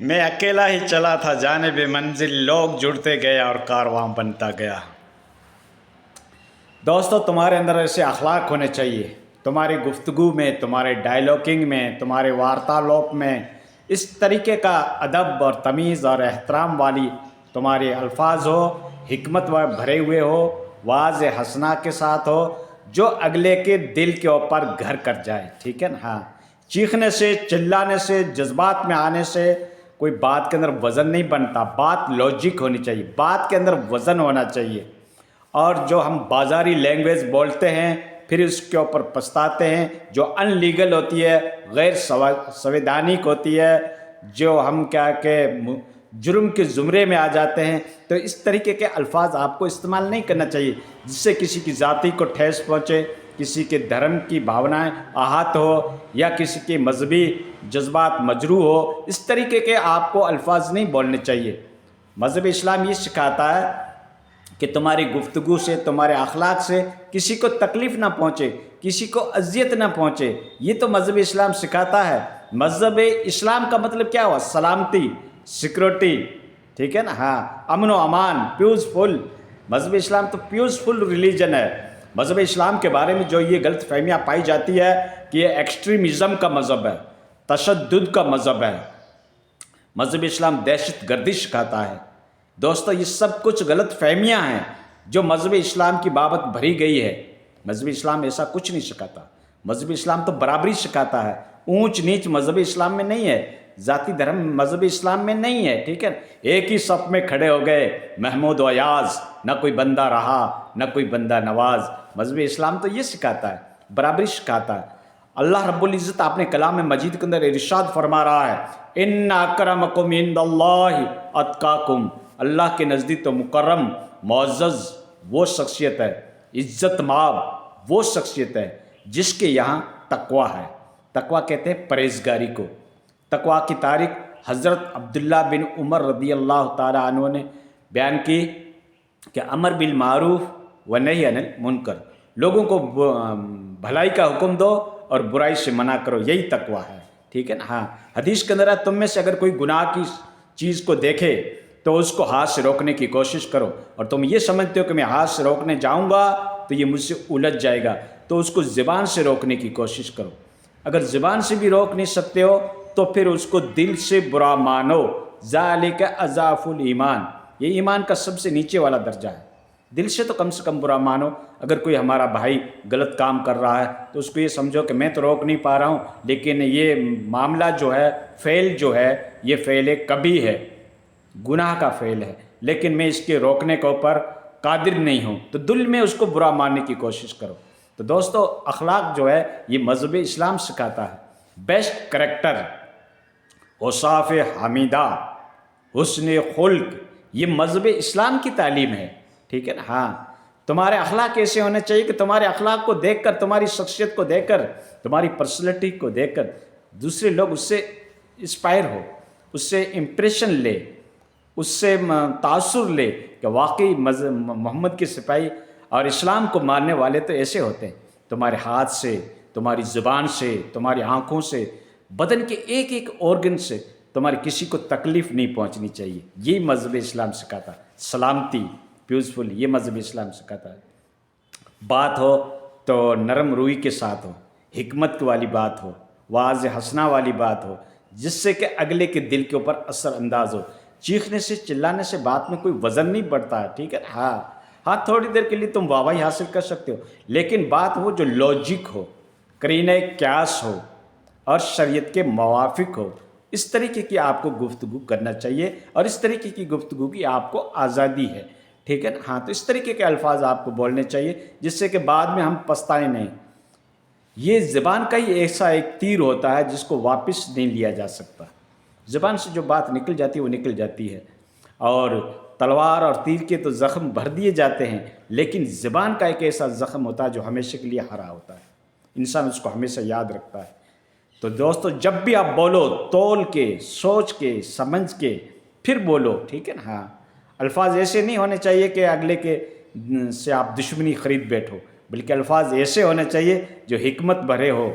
میں اکیلا ہی چلا تھا جانب منزل، لوگ جڑتے گئے اور کارواں بنتا گیا۔ دوستو، تمہارے اندر ایسے اخلاق ہونے چاہیے، تمہاری گفتگو میں، تمہارے ڈائلاگنگ میں، تمہارے وارتالوپ میں اس طریقے کا ادب اور تمیز اور احترام والی تمہارے الفاظ ہو، حکمت بھرے ہوئے ہو، واضح حسنا کے ساتھ ہو، جو اگلے کے دل کے اوپر گھر کر جائے، ٹھیک ہے نا؟ ہاں، چیخنے سے، چلانے سے، جذبات میں آنے سے کوئی بات کے اندر وزن نہیں بنتا۔ بات لاجک ہونی چاہیے، بات کے اندر وزن ہونا چاہیے۔ اور جو ہم بازاری لینگویج بولتے ہیں پھر اس کے اوپر پچھتاتے ہیں، جو ان لیگل ہوتی ہے، غیر سویدھانک ہوتی ہے، جو ہم کیا کہ جرم کے زمرے میں آ جاتے ہیں، تو اس طریقے کے الفاظ آپ کو استعمال نہیں کرنا چاہیے جس سے کسی کی ذاتی کو ٹھیس پہنچے، کسی کے دھرم کی بھاونائیں آہت ہو، یا کسی کے مذہبی جذبات مجروح ہو۔ اس طریقے کے آپ کو الفاظ نہیں بولنے چاہیے۔ مذہب اسلام یہ سکھاتا ہے کہ تمہاری گفتگو سے، تمہارے اخلاق سے کسی کو تکلیف نہ پہنچے، کسی کو اذیت نہ پہنچے۔ یہ تو مذہب اسلام سکھاتا ہے۔ مذہب اسلام کا مطلب کیا ہوا؟ سلامتی، سیکورٹی، ٹھیک ہے نا؟ ہاں، امن و امان، پیسفل۔ مذہب اسلام تو پیسفل ریلیجن ہے۔ مذہب اسلام کے بارے میں جو یہ غلط فہمیاں پائی جاتی ہے کہ یہ ایکسٹریمزم کا مذہب ہے، تشدد کا مذہب ہے، مذہب اسلام دہشت گردی سکھاتا ہے۔ دوستو، یہ سب کچھ غلط فہمیاں ہیں جو مذہب اسلام کی بابت بھری گئی ہے۔ مذہب اسلام ایسا کچھ نہیں سکھاتا۔ مذہب اسلام تو برابری سکھاتا ہے۔ اونچ نیچ مذہب اسلام میں نہیں ہے، ذاتی دھرم مذہب اسلام میں نہیں ہے، ٹھیک ہے؟ ایک ہی صف میں کھڑے ہو گئے محمود و ایاز، نہ کوئی بندہ رہا نہ کوئی بندہ نواز۔ مذہب اسلام تو یہ سکھاتا ہے، برابری سکھاتا ہے۔ اللہ رب العزت اپنے کلام مجید کے اندر ارشاد فرما رہا ہے، ان اکرمکم عند اللہ اتقاکم۔ اللہ کے نزدیک تو مکرم، معزز وہ شخصیت ہے، عزت مآب وہ شخصیت ہے جس کے یہاں تقوی ہے۔ تقوی کہتے ہیں پرہیزگاری کو۔ تقوی کی تعریف حضرت عبداللہ بن عمر رضی اللہ تعالیٰ عنہ نے بیان کی کہ امر بالمعروف و نہی عن المنکر، لوگوں کو بھلائی کا حکم دو اور برائی سے منع کرو، یہی تقوی ہے، ٹھیک ہے نا؟ ہاں، حدیث کے اندر ہے، تم میں سے اگر کوئی گناہ کی چیز کو دیکھے تو اس کو ہاتھ سے روکنے کی کوشش کرو، اور تم یہ سمجھتے ہو کہ میں ہاتھ سے روکنے جاؤں گا تو یہ مجھ سے الجھ جائے گا، تو اس کو زبان سے روکنے کی کوشش کرو۔ اگر زبان سے بھی روک نہیں سکتے ہو تو پھر اس کو دل سے برا مانو، ذالک اضعف الایمان، یہ ایمان کا سب سے نیچے والا درجہ ہے۔ دل سے تو کم سے کم برا مانو۔ اگر کوئی ہمارا بھائی غلط کام کر رہا ہے تو اس کو یہ سمجھو کہ میں تو روک نہیں پا رہا ہوں، لیکن یہ معاملہ جو ہے، فعل جو ہے، یہ فعل کبھی ہے، گناہ کا فعل ہے، لیکن میں اس کے روکنے کے اوپر قادر نہیں ہوں، تو دل میں اس کو برا ماننے کی کوشش کرو۔ تو دوستو، اخلاق جو ہے یہ مذہب اسلام سکھاتا ہے۔ بیسٹ کریکٹر، اوصاف حمیدہ، حسن خلق، یہ مذہب اسلام کی تعلیم ہے، ٹھیک ہے نا؟ ہاں، تمہارے اخلاق ایسے ہونے چاہیے کہ تمہارے اخلاق کو دیکھ کر، تمہاری شخصیت کو دیکھ کر، تمہاری پرسنالٹی کو دیکھ کر دوسرے لوگ اس سے انسپائر ہو، اس سے امپریشن لے، اس سے تاثر لے کہ واقعی محمد کے سپاہی اور اسلام کو ماننے والے تو ایسے ہوتے ہیں۔ تمہارے ہاتھ سے، تمہاری زبان سے، تمہاری آنکھوں سے، بدن کے ایک ایک آرگن سے تمہاری کسی کو تکلیف نہیں پہنچنی چاہیے۔ یہ مذہب اسلام سکھاتا ہے۔ سلامتی، پیسفل، یہ مذہب اسلام سکھاتا ہے۔ بات ہو تو نرم روئی کے ساتھ ہو، حکمت والی بات ہو، واضح حسنا والی بات ہو، جس سے کہ اگلے کے دل کے اوپر اثر انداز ہو۔ چیخنے سے، چلانے سے بات میں کوئی وزن نہیں بڑھتا ہے، ٹھیک ہے؟ ہاں، تھوڑی دیر کے لیے تم واہواہی حاصل کر سکتے ہو، لیکن بات ہو جو لاجک ہو، قرینہ قیاس ہو اور شریعت کے موافق ہو، اس طریقے کی آپ کو گفتگو کرنا چاہیے، اور اس طریقے کی گفتگو کی آپ کو آزادی ہے، ٹھیک ہے نا؟ ہاں، تو اس طریقے کے الفاظ آپ کو بولنے چاہیے جس سے کہ بعد میں ہم پچھتائیں نہیں۔ یہ زبان کا ہی ایسا ایک تیر ہوتا ہے جس کو واپس نہیں لیا جا سکتا۔ زبان سے جو بات نکل جاتی ہے وہ نکل جاتی ہے، اور تلوار اور تیر کے تو زخم بھر دیے جاتے ہیں، لیکن زبان کا ایک ایسا زخم ہوتا ہے جو ہمیشہ کے لیے ہرا ہوتا ہے، انسان اس کو ہمیشہ یاد رکھتا ہے۔ تو دوستو، جب بھی آپ بولو، تول کے، سوچ کے، سمجھ کے پھر بولو، ٹھیک ہے نا؟ ہاں، الفاظ ایسے نہیں ہونے چاہیے کہ اگلے کے سے آپ دشمنی خرید بیٹھو، بلکہ الفاظ ایسے ہونے چاہیے جو حکمت بھرے ہو،